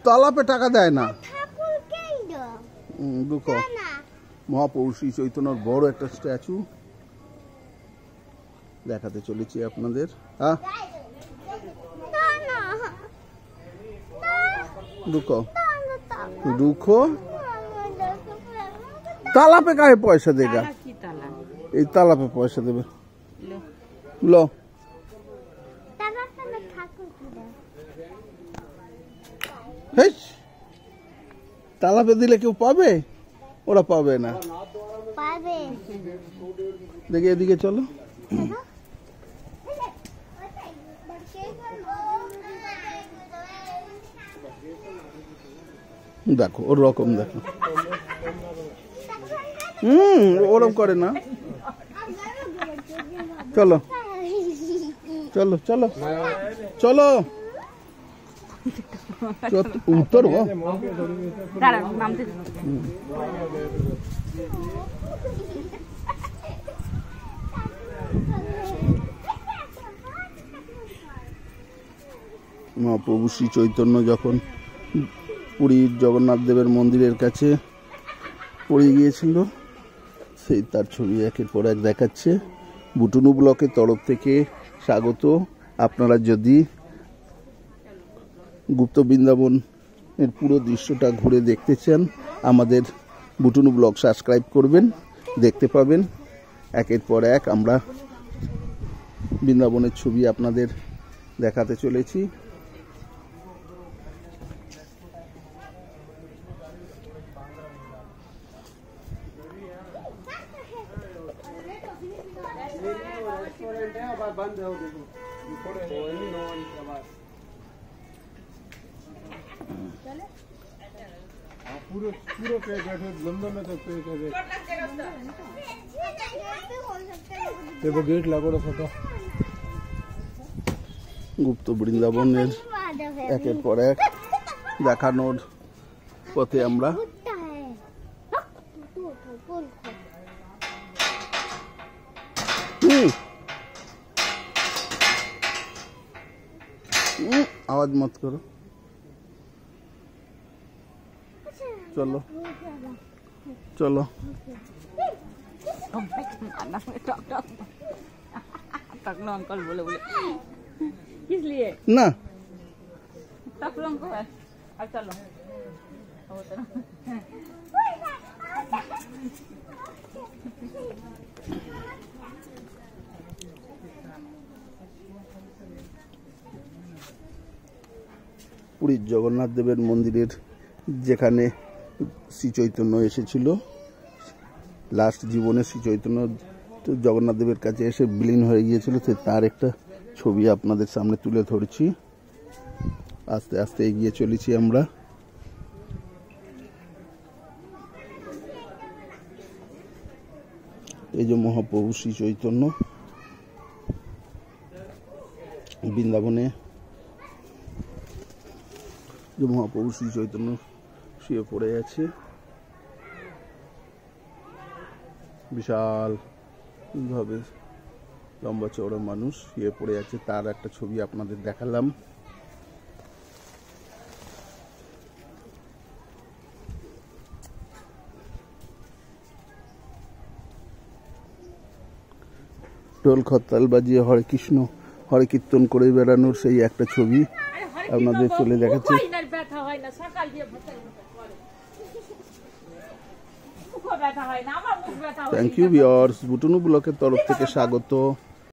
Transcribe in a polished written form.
তালাপে টাকা দেয় না। মহাপ্রভু শ্রী চৈতন্যর বড় একটা স্ট্যাচু দেখাতে চলেছি আপনাদের। रुको रुको ताला पे काहे पैसा देगा? ये ताला पे पैसा देवे लो ताला पे दिले क्यों पावे? ओरा पावे ना पावे। देखिए एदिके चलो देखो और रकम देखो ओरम करे ना। चलो चलो चलो चलो उत्तर हो महाप्रभु श्री चैतन्य যখন পুরীর জগন্নাথ দেবের মন্দিরের কাছে পড়ে গিয়েছিল সেই তার ছবি একের পর এক দেখাচ্ছে। বুটুনু ব্লকের তরফ থেকে স্বাগত। আপনারা যদি গুপ্ত বৃন্দাবনের পুরো দৃশ্যটা ঘুরে দেখতে চান আমাদের বুটুনু ব্লগ সাবস্ক্রাইব করবেন, দেখতে পাবেন একের পর এক আমরা বৃন্দাবনের ছবি আপনাদের দেখাতে চলেছি। बंद है वो देखो पूरे पूरे पे बैठे लंबे में तक पे देखो गेट लगो रखा गुप्त বৃন্দাবনের একের পর এক দেখানোর পথে আমরা आवाज मत करो। चलो चलो अंकल बोले बोले किस लिए ना को है। अब चलो পুরীর জগন্নাথ দেবের মন্দিরের যেখানে শ্রী চৈতন্য এসেছিল লাস্ট জীবনে শ্রী চৈতন্য জগন্নাথ দেবের কাছে এসে বিলীন হয়ে গিয়েছিল তার একটা ছবি আপনাদের সামনে তুলে ধরেছি। আস্তে আস্তে এগিয়ে চলেছি আমরা। এই যে মহাপ্রভু শ্রী চৈতন্য বৃন্দাবনে যে মহাপ্রভু শ্রী চৈতন্য শুয়ে পড়ে আছে বিশাল ভাবে লম্বা চওড়া মানুষ শুয়ে পড়ে আছে তার একটা ছবি আপনাদের দেখালাম। ঢোল খতাল বাজিয়ে হরে কৃষ্ণ হরে কীর্তন করে বেড়ানোর সেই একটা ছবি আপনাদের চলে দেখাচ্ছে। থ্যাংক ইউ ভিউয়ার্স, বুটুনু ব্লকের তরফ থেকে স্বাগত।